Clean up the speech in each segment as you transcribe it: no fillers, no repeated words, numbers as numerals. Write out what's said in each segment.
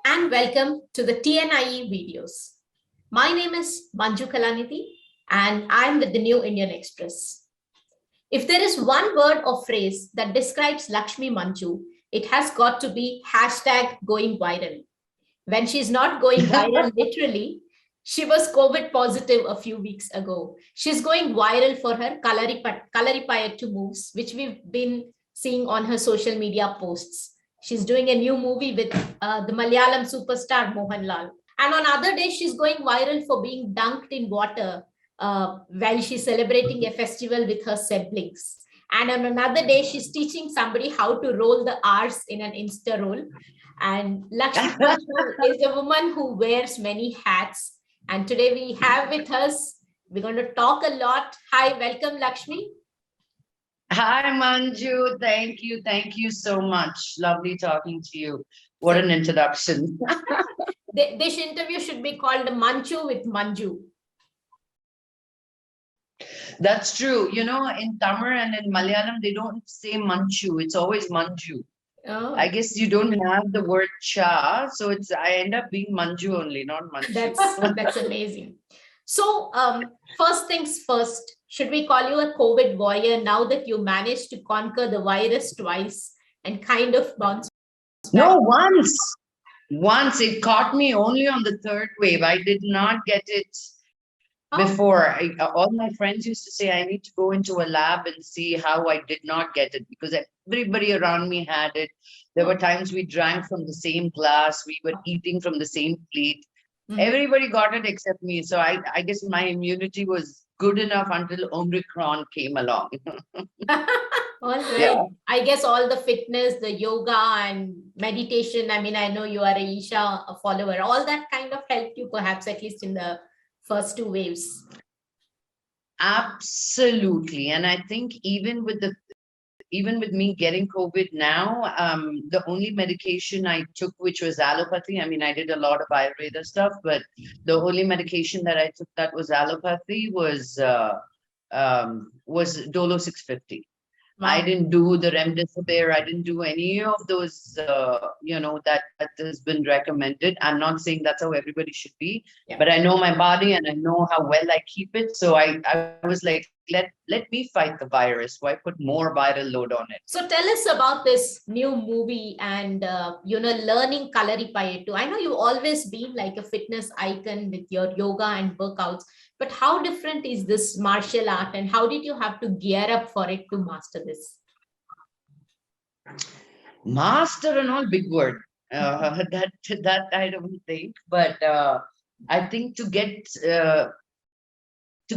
and welcome to the TNIE videos. My name is Manju Kalanidhi and I'm with the New Indian Express. If there is one word or phrase that describes Lakshmi Manju, it has got to be hashtag going viral. When she's not going viral literally, she was COVID positive a few weeks ago. She's going viral for her Kalaripayattu moves, which we've been seeing on her social media posts. She's doing a new movie with the Malayalam superstar Mohanlal. And on other days, she's going viral for being dunked in water while she's celebrating a festival with her siblings. And on another day, she's teaching somebody how to roll the R's in an Insta roll. And Lakshmi Manju is a woman who wears many hats. And today we have with us, we're going to talk a lot. Hi, welcome, Lakshmi. Hi, Manju. Thank you. Thank you so much. Lovely talking to you. What an introduction. This interview should be called Manchu with Manju. That's true. You know, in Tamil and in Malayalam, they don't say Manchu. It's always Manju. Oh. I guess you don't have the word cha, so I end up being Manju only, not Manchu. That's amazing. So, first things first, should we call you a COVID warrior now that you managed to conquer the virus twice and kind of bounce back? No, once. Once it caught me only on the third wave. I did not get it before. All my friends used to say I need to go into a lab and see how I did not get it, because everybody around me had it. There were times we drank from the same glass, we were eating from the same plate. Everybody got it except me. So I guess my immunity was good enough until Omicron came along. All right. Yeah. I guess all the fitness, the yoga and meditation, I mean, I know you are a Isha follower, all that kind of helped you perhaps, at least in the first two waves. Absolutely. And I think even with me getting COVID now, the only medication I took, which was allopathy. I mean, I did a lot of Ayurveda stuff, but the only medication that I took that was allopathy was Dolo 650. Wow. I didn't do the remdesivir. I didn't do any of those, that has been recommended. I'm not saying that's how everybody should be, but I know my body and I know how well I keep it. So I was like, let me fight the virus. Why put more viral load on it? So tell us about this new movie and, learning Kalaripayattu. I know you've always been like a fitness icon with your yoga and workouts, but how different is this martial art and how did you have to gear up for it to master this? Master and all big word. That I don't think, but I think to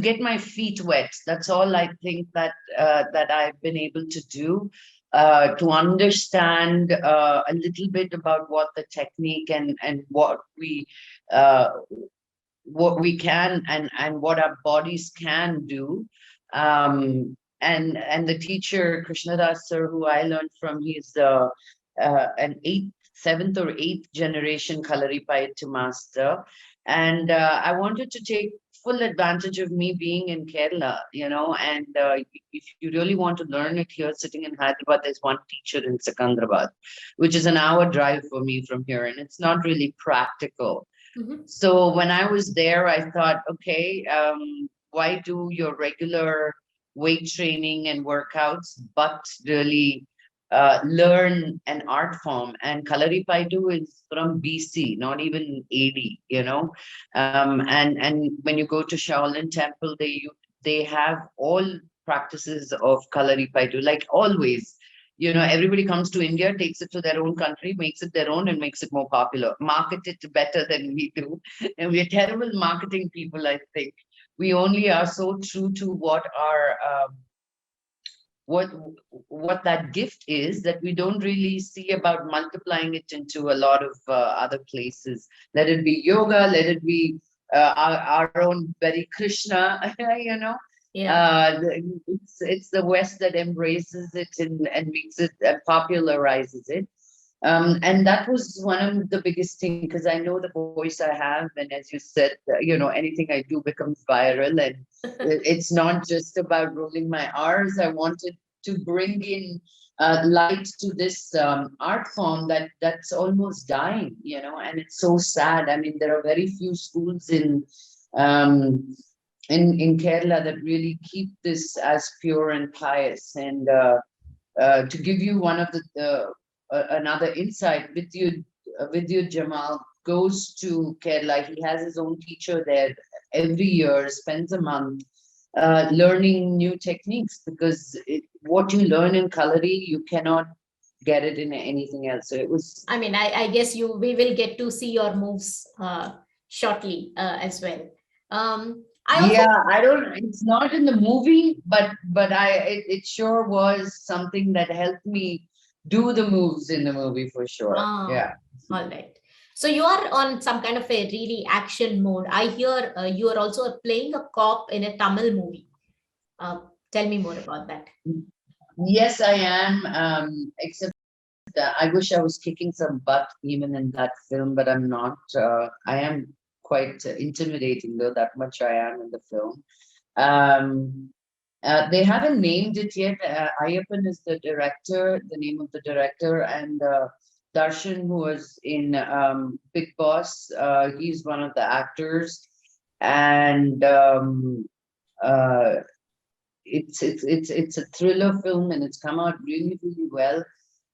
get my feet wet, that's all I think that I've been able to do, to understand a little bit about what the technique and what we can and what our bodies can do. And the teacher Krishnadas sir, who I learned from, he's an seventh or eighth generation Kalaripayattu master, and I wanted to take full advantage of me being in Kerala, and if you really want to learn it here, sitting in Hyderabad, there's one teacher in Secunderabad, which is an hour drive for me from here, and it's not really practical. So when I was there, I thought, okay, why do your regular weight training and workouts, but really learn an art form? And Kalaripayattu is from BC, not even AD, and when you go to Shaolin Temple, they have all practices of Kalaripayattu, like always. Everybody comes to India, takes it to their own country, makes it their own and makes it more popular, market it better than we do. And we're terrible marketing people, I think. We only are so true to what our what that gift is, that we don't really see about multiplying it into a lot of other places. Let it be yoga, let it be our own very Krishna, Yeah. It's the West that embraces it and makes it popularizes it. And that was one of the biggest things, because I know the voice I have, and as you said, anything I do becomes viral, and it's not just about rolling my R's. I wanted to bring in light to this art form that's almost dying, and it's so sad. I mean, there are very few schools um, in Kerala that really keep this as pure and pious. And to give you one of another insight, Vidyut Jamal goes to Kerala. He has his own teacher there every year, spends a month learning new techniques, because what you learn in Kalari, you cannot get it in anything else. So it was. I mean, I guess we will get to see your moves shortly as well. I also, Yeah, I don't. It's not in the movie, but it sure was something that helped me do the moves in the movie for sure. Yeah. All right. So you are on some kind of a really action mode. I hear you are also playing a cop in a Tamil movie. Tell me more about that. Yes, I am. Except I wish I was kicking some butt even in that film, but I'm not. I am quite intimidating, though, that much I am in the film. They haven't named it yet. Ayyappan is the director, the name of the director, and Darshan, who was in Big Boss, he's one of the actors, and uh, it's a thriller film, and it's come out really, really well.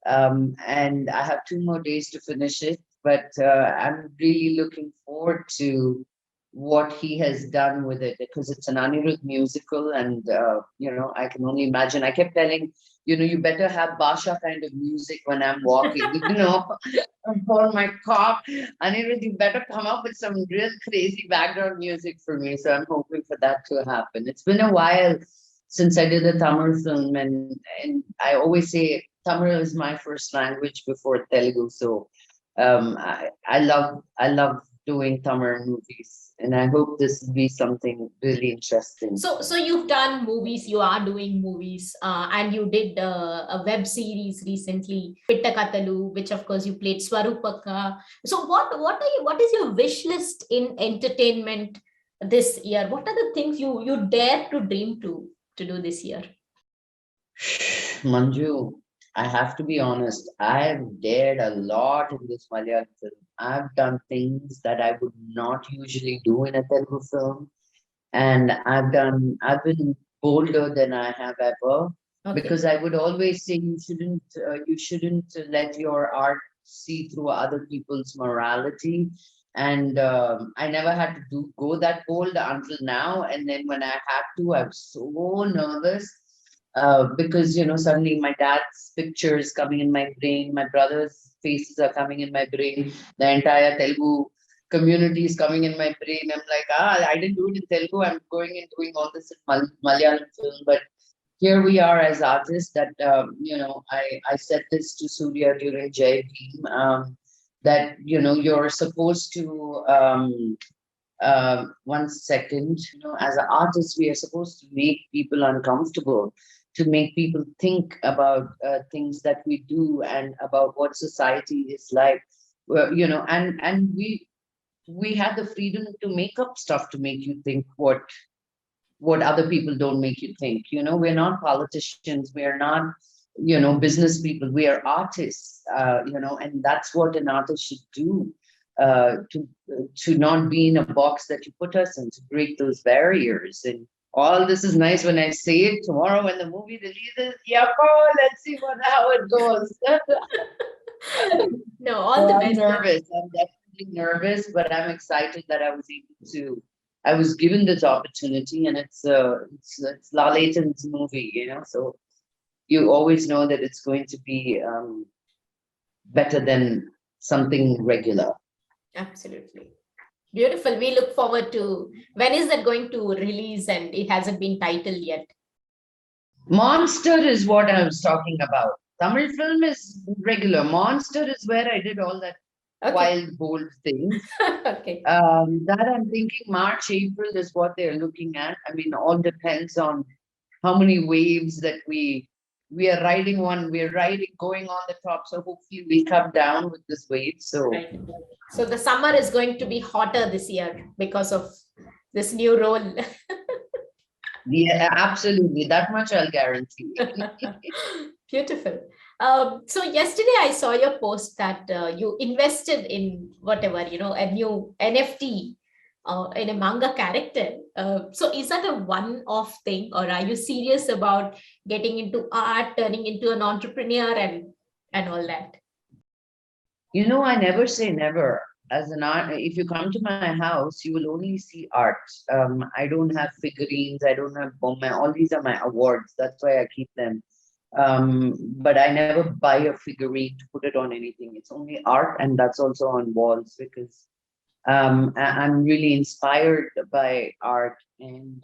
And I have 2 more days to finish it, but I'm really looking forward to what he has done with it, because it's an Anirudh musical, and I can only imagine. I kept telling, you better have Basha kind of music when I'm walking, for my cop. Anirudh, you better come up with some real crazy background music for me. So I'm hoping for that to happen. It's been a while since I did a Tamil film, and I always say Tamil is my first language before Telugu. So I love doing Tamil movies, and I hope this will be something really interesting. So you've done movies, you are doing movies, and you did a web series recently, Pitta Katalu, which of course you played Swarupaka. So what is your wish list in entertainment this year? What are the things you dare to dream to do this year? Manju, I have to be honest. I've dared a lot in this Malayalam film. I've done things that I would not usually do in a Telugu film, and I've been bolder than I have ever. Okay. Because I would always say you shouldn't let your art see through other people's morality. And I never had to go that bold until now. And then when I had to, I was so nervous because suddenly my dad's picture is coming in my brain, my brother's faces are coming in my brain, the entire Telugu community is coming in my brain. I'm like, I didn't do it in Telugu. I'm going and doing all this in Malayalam film, but here we are as artists that I said this to Surya during Jai Bhim, that you're supposed to 1 second, as an artist, we are supposed to make people uncomfortable, to make people think about things that we do and about what society is like. And we have the freedom to make up stuff to make you think what other people don't make you think. We're not politicians, we're not business people, we are artists. And that's what an artist should do, to not be in a box that you put us in, to break those barriers. And all this is nice when I say it. Tomorrow when the movie releases, let's see how it goes. No, all the I'm best. nervous. I'm definitely nervous, but I'm excited that I was given this opportunity, and it's Lalaten's movie, so you always know that it's going to be better than something regular. Absolutely. Beautiful. We look forward to, when is that going to release, and it hasn't been titled yet? Monster is what I was talking about. Tamil film is regular. Monster is where I did all that wild, bold things. Okay. That I'm thinking March, April is what they're looking at. I mean, all depends on how many waves that we are riding on. We're going on the top. So hopefully we come down with this wave. So, right. So the summer is going to be hotter this year because of this new role. Yeah, absolutely. That much I'll guarantee. Beautiful. So yesterday I saw your post that you invested in whatever, a new NFT in a manga character. So is that a one-off thing, or are you serious about getting into art, turning into an entrepreneur, and all that? I never say never. As an art, if you come to my house, you will only see art. I don't have figurines. I don't have bomba. All these are my awards. That's why I keep them. But I never buy a figurine to put it on anything. It's only art, and that's also on walls because I'm really inspired by art, and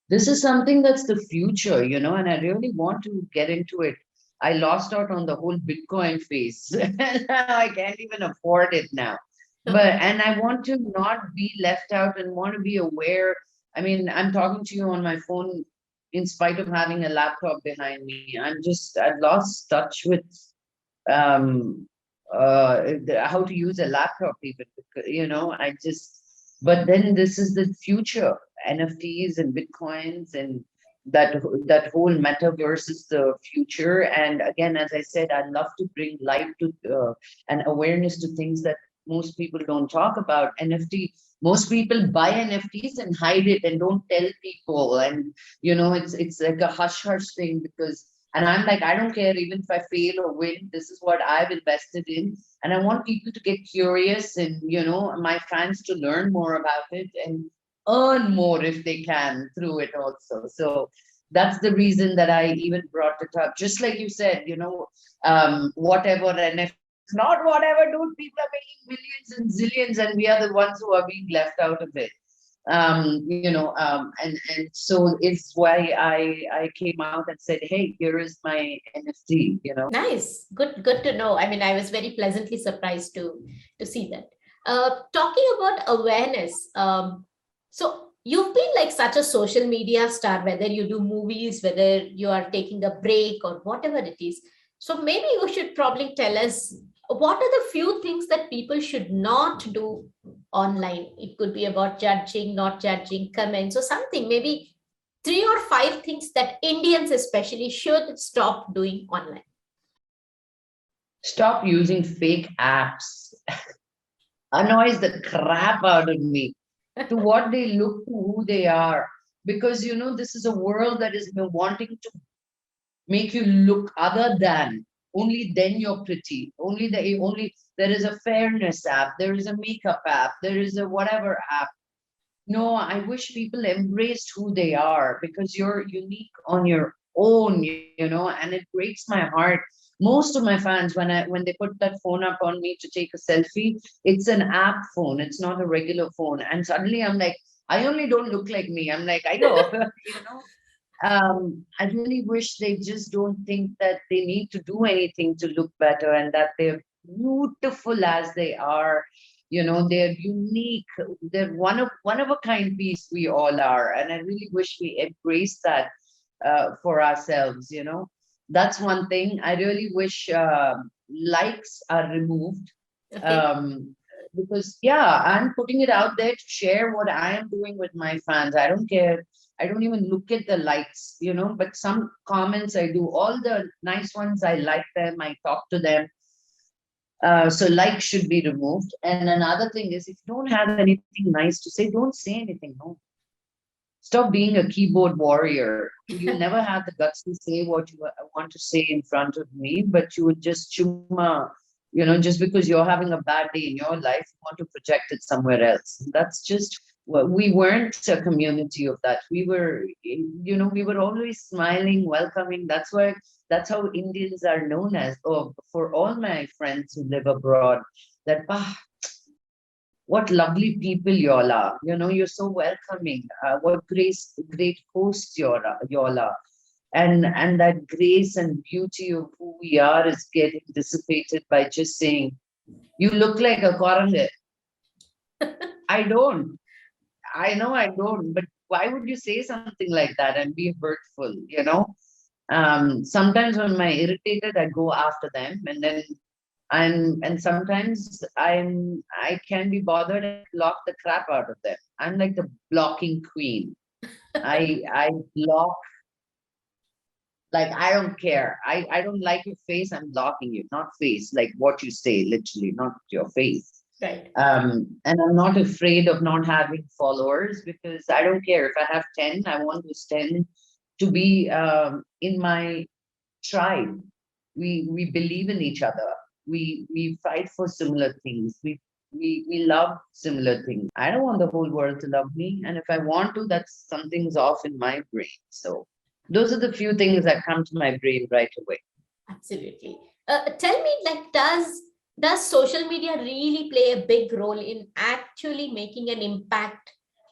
this is something that's the future, and I really want to get into it. I lost out on the whole Bitcoin phase. I can't even afford it now. And I want to not be left out and want to be aware. I mean, I'm talking to you on my phone in spite of having a laptop behind me. I've lost touch with um how to use a laptop even, because, but then this is the future. NFTs and Bitcoins and that whole metaverse is the future. And again, as I said, I love to bring light to and awareness to things that most people don't talk about. NFT, most people buy NFTs and hide it and don't tell people, and it's like a hush hush thing, because and I'm like, I don't care even if I fail or win. This is what I've invested in. And I want people to get curious and, my fans to learn more about it and earn more if they can through it also. So that's the reason that I even brought it up. Just like you said, whatever NFT, not whatever, dude, people are making millions and zillions, and we are the ones who are being left out of it. And so it's why I came out and said, hey, here is my NFT. Nice. Good to know. I mean, I was very pleasantly surprised to see that. Talking about awareness, so you've been like such a social media star, whether you do movies, whether you are taking a break or whatever it is. So maybe you should probably tell us what are the few things that people should not do online. It could be about judging, not judging, comments, or something. Maybe 3 or 5 things that Indians especially should stop doing online. Stop using fake apps. Annoys the crap out of me to what they look to, who they are. Because, this is a world that has been wanting to make you look other than. Only then you're pretty. Only there is a fairness app, there is a makeup app, there is a whatever app. No, I wish people embraced who they are, because you're unique on your own, and it breaks my heart. Most of my fans, when they put that phone up on me to take a selfie, it's an app phone, it's not a regular phone. And suddenly I'm like, I only don't look like me. I'm like, I know, I really wish they just don't think that they need to do anything to look better, and that they're beautiful as they are. They're unique. They're one of a kind piece. We all are, and I really wish we embrace that for ourselves. That's one thing. I really wish likes are removed. Okay. Because yeah, I'm putting it out there to share what I am doing with my fans. I don't care. I don't even look at the likes, but some comments I do. All the nice ones, I like them, I talk to them. So likes should be removed. And another thing is, if you don't have anything nice to say, don't say anything. No. Stop being a keyboard warrior. You never have the guts to say what you want to say in front of me, but you would just chuma, just because you're having a bad day in your life, you want to project it somewhere else. That's just, well, we weren't a community of that. We were, we were always smiling, welcoming. That's how Indians are known as. Oh, for all my friends who live abroad, that what lovely people y'all are. You're so welcoming. What great hosts y'all are. And that grace and beauty of who we are is getting dissipated by just saying, you look like a korange. I don't. I know I don't, but why would you say something like that and be hurtful? Sometimes when I'm irritated, I go after them, and then and sometimes I can be bothered and block the crap out of them. I'm like the blocking queen. I block Like, I don't care. I don't like your face, I'm blocking you. Not face, like what you say, literally, not your face. Right. And I'm not afraid of not having followers, because I don't care. If I have 10, I want those 10 to be in my tribe. We believe in each other. We fight for similar things. We love similar things. I don't want the whole world to love me. And if I want to, that's something's off in my brain. So those are the few things that come to my brain right away. Absolutely. Tell me, like, does social media really play a big role in actually making an impact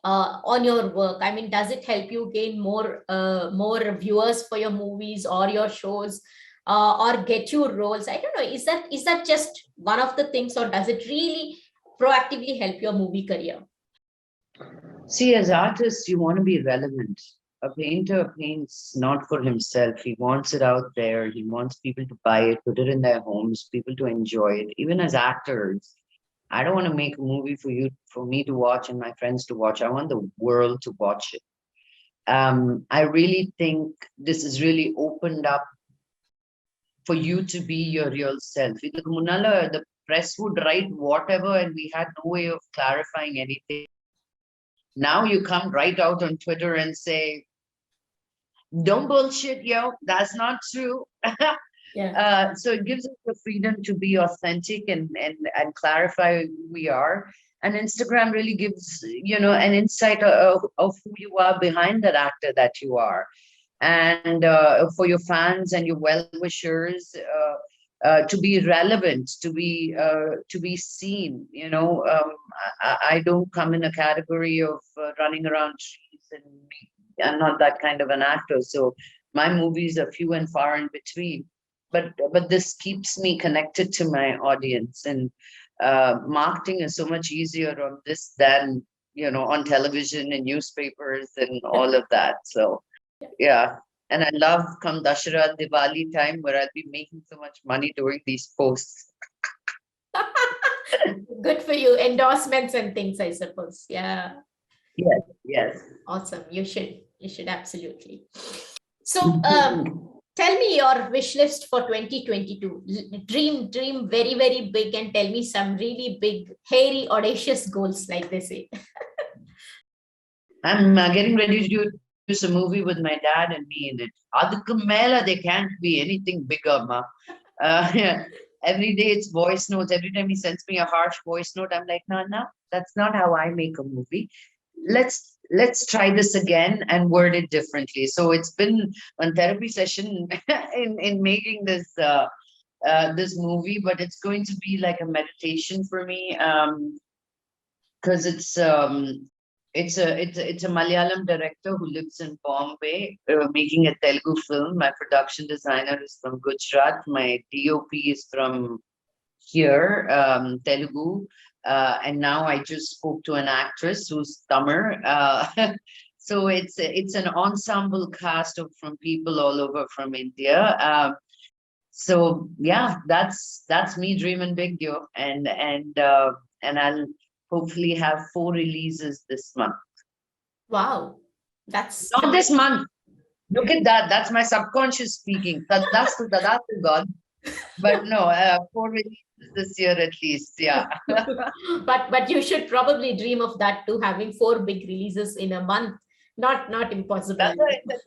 on your work? I mean, does it help you gain more viewers for your movies or your shows, or get you roles? I don't know. Is that just one of the things, or does it really proactively help your movie career? See, as artists, you want to be relevant. A painter paints not for himself. He wants it out there. He wants people to buy it, put it in their homes, people to enjoy it. Even as actors, I don't want to make a movie for me to watch and my friends to watch. I want the world to watch it. I really think this has really opened up for you to be your real self. With Munala, the press would write whatever, and we had no way of clarifying anything. Now you come right out on Twitter and say, don't bullshit, yo, that's not true. Yeah. So it gives us the freedom to be authentic and clarify who we are. And Instagram really gives, an insight of who you are behind that actor that you are. And for your fans and your well-wishers, to be relevant, to be seen. I don't come in a category of running around trees, and I'm not that kind of an actor. So my movies are few and far in between. But this keeps me connected to my audience, and marketing is so much easier on this than on television and newspapers and all of that. So yeah. And I love come Dashara Diwali time, where I'll be making so much money doing these posts. Good for you. Endorsements and things, I suppose. Yeah. Yes. Awesome. You should absolutely. So tell me your wish list for 2022. Dream very, very big, and tell me some really big, hairy, audacious goals, like they say. I'm getting ready to do a movie with my dad and me in it. Adukku mela, they can't be anything bigger, ma. Yeah. Every day it's voice notes. Every time he sends me a harsh voice note, I'm like, no, that's not how I make a movie. Let's try this again and word it differently. So it's been one therapy session in making this this movie, but it's going to be like a meditation for me, because it's a Malayalam director who lives in Bombay, making a Telugu film. My production designer is from Gujarat. My DOP is from here, Telugu. And now I just spoke to an actress who's Tamil. So it's an ensemble cast from people all over from India. So yeah, that's me dreaming big, yo, and I'll hopefully have 4 releases this month. Wow. That's Not this month. Look at that. That's my subconscious speaking. That's to God. But no, 4 releases this year at least. Yeah. but you should probably dream of that too, having 4 big releases in a month. Not impossible. That's why I said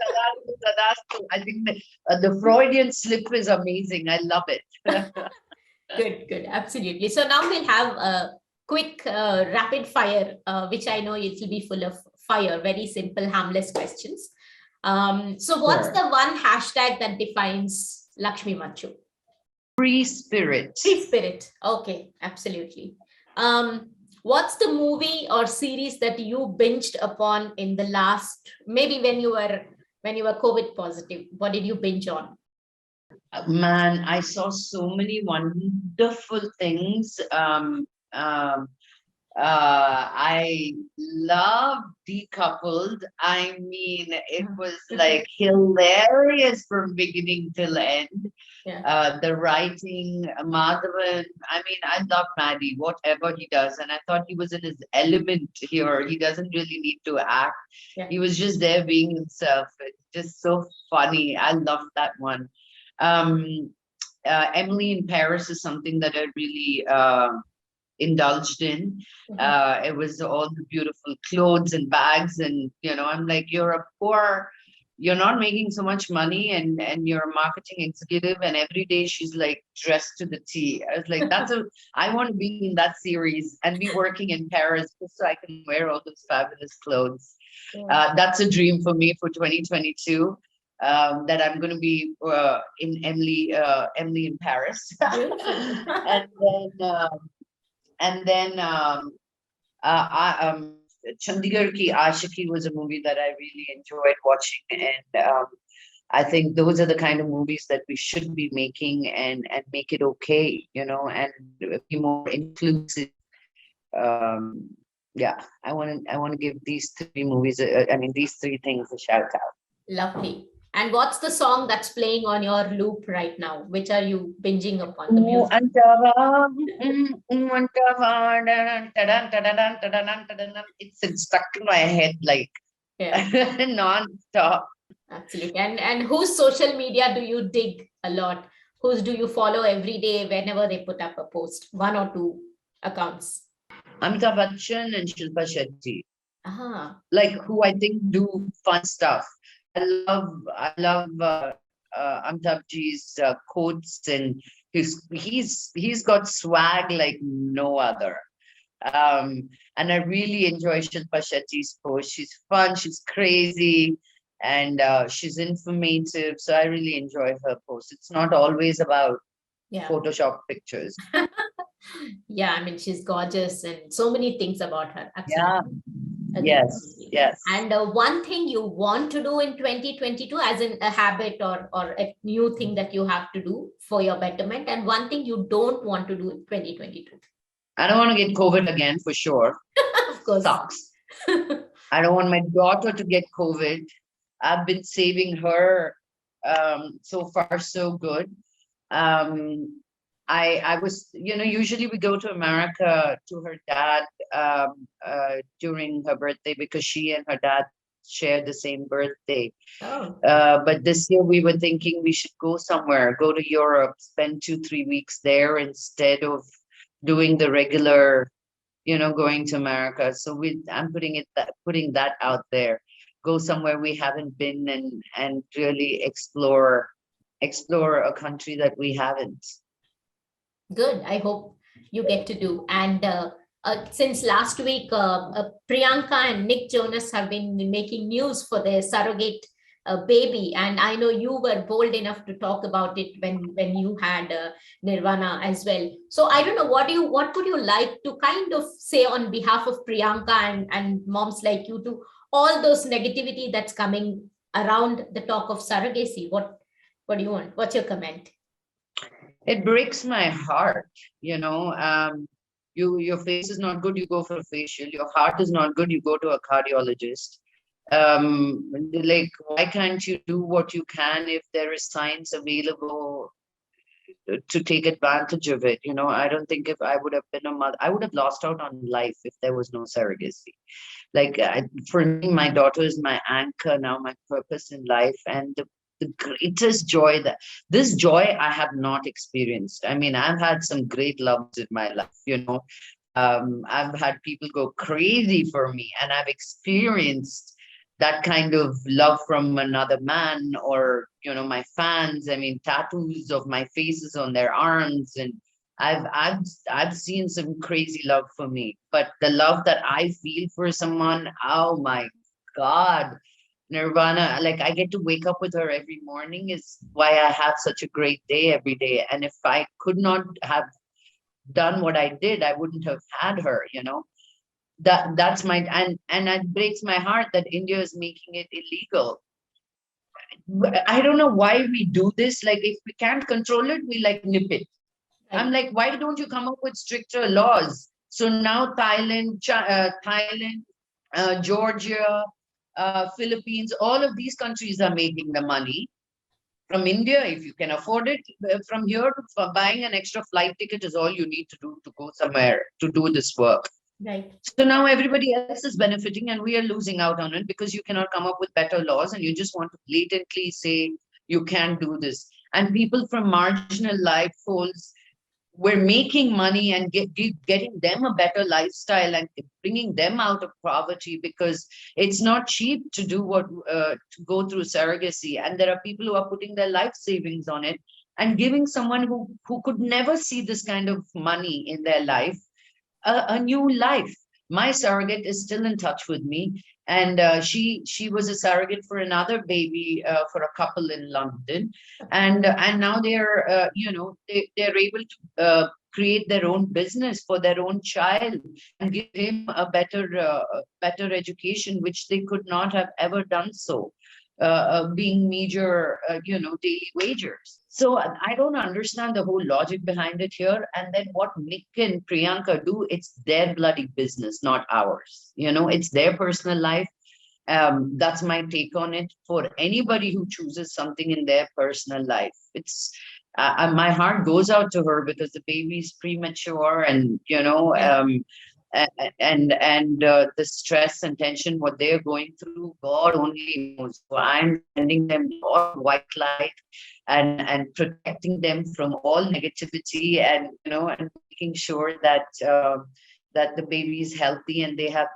I think the Freudian slip is amazing. I love it. Good, absolutely. So now we'll have a quick rapid fire, which I know it will be full of fire, very simple, harmless questions. So what's the one hashtag that defines Lakshmi Manchu? Free spirit. Free spirit. Okay, absolutely. What's the movie or series that you binged upon in the last, maybe when you were COVID positive? What did you binge on? Man, I saw so many wonderful things. I love Decoupled. I mean, it was like hilarious from beginning till end. Yeah. The writing, Madhavan. I mean, I love Maddie, whatever he does. And I thought he was in his element here. He doesn't really need to act. Yeah. He was just there being himself. It's just so funny. I love that one. Um, Emily in Paris is something that I really indulged in. It was all the beautiful clothes and bags, and I'm like, you're not making so much money, and you're a marketing executive, and every day she's like dressed to the T. I was like, I want to be in that series and be working in Paris just so I can wear all those fabulous clothes. That's a dream for me for 2022. That I'm going to be in Emily in Paris, and then Chandigarh Ki Aashiki was a movie that I really enjoyed watching, and I think those are the kind of movies that we should be making, and make it okay, and be more inclusive. Um, yeah, I want to give these three movies, these three things a shout out. Lovely. And what's the song that's playing on your loop right now? Which are you binging upon? The music. It's stuck in my head like non-stop. Absolutely. And whose social media do you dig a lot? Whose do you follow every day whenever they put up a post? One or two accounts? Amitabh Bachchan and Shilpa Shetty. Like who I think do fun stuff. I love Amitabhji's quotes, and he's got swag like no other. And I really enjoy Shilpa Shetty's post. She's fun, she's crazy, and she's informative. So I really enjoy her post. It's not always about Photoshop pictures. Yeah, I mean, she's gorgeous and so many things about her. Absolutely. Yes. And one thing you want to do in 2022, as in a habit or a new thing that you have to do for your betterment, and one thing you don't want to do in 2022. I don't want to get COVID again, for sure. Of course. Sucks. I don't want my daughter to get COVID. I've been saving her. So far, so good. I was, usually we go to America to her dad during her birthday, because she and her dad share the same birthday. But this year we were thinking we should go somewhere, go to Europe, spend 2-3 weeks there instead of doing the regular, going to America. So I'm putting that out there. Go somewhere we haven't been, and really explore a country that we haven't. Good. I hope you get to do. And since last week, Priyanka and Nick Jonas have been making news for their surrogate baby. And I know you were bold enough to talk about it when you had Nirvana as well. So I don't know, what would you like to kind of say on behalf of Priyanka and moms like you to all those negativity that's coming around the talk of surrogacy? What do you want? What's your comment? It breaks my heart, your face is not good, you go for a facial. Your heart is not good, you go to a cardiologist. Like, why can't you do what you can if there is science available to take advantage of it? I don't think if I would have been a mother, I would have lost out on life if there was no surrogacy. Like, for me, my daughter is my anchor now, my purpose in life, and the greatest joy this joy I have not experienced. I mean, I've had some great loves in my life, I've had people go crazy for me, and I've experienced that kind of love from another man, or, my fans. I mean, tattoos of my faces on their arms, and I've seen some crazy love for me, but the love that I feel for someone, oh my God, Nirvana, like, I get to wake up with her every morning, is why I have such a great day every day. And if I could not have done what I did, I wouldn't have had her, that's my, and it breaks my heart that India is making it illegal. I don't know why we do this. Like, if we can't control it, we like nip it. I'm like, why don't you come up with stricter laws So now Thailand, Georgia, Philippines, all of these countries are making the money. From India, if you can afford it, from here, for buying an extra flight ticket is all you need to do to go somewhere to do this work. Right. So now everybody else is benefiting and we are losing out on it because you cannot come up with better laws and you just want to blatantly say you can't do this. And people from marginal life folds, we're making money and getting them a better lifestyle and bringing them out of poverty, because it's not cheap to do what to go through surrogacy, and there are people who are putting their life savings on it and giving someone who could never see this kind of money in their life a new life. My surrogate is still in touch with me, and she was a surrogate for another baby for a couple in London, and now they're they're able to create their own business for their own child and give him a better education, which they could not have ever done so. Being major, daily wagers. So I don't understand the whole logic behind it here. And then what Nick and Priyanka do, it's their bloody business, not ours. It's their personal life. That's my take on it. For anybody who chooses something in their personal life, it's my heart goes out to her because the baby's premature, and and the stress and tension what they're going through, God only knows. So I'm sending them all white light and protecting them from all negativity, and and making sure that that the baby is healthy and they have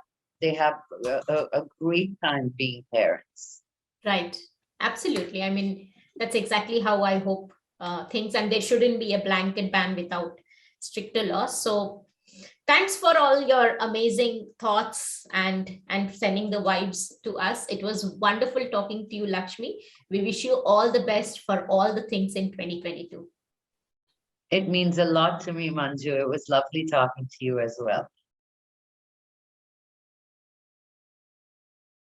a great time being parents. Right. Absolutely. I mean, that's exactly how I hope things, and there shouldn't be a blanket ban without stricter laws. So thanks for all your amazing thoughts and sending the vibes to us. It was wonderful talking to you, Lakshmi. We wish you all the best for all the things in 2022. It means a lot to me, Manju. It was lovely talking to you as well.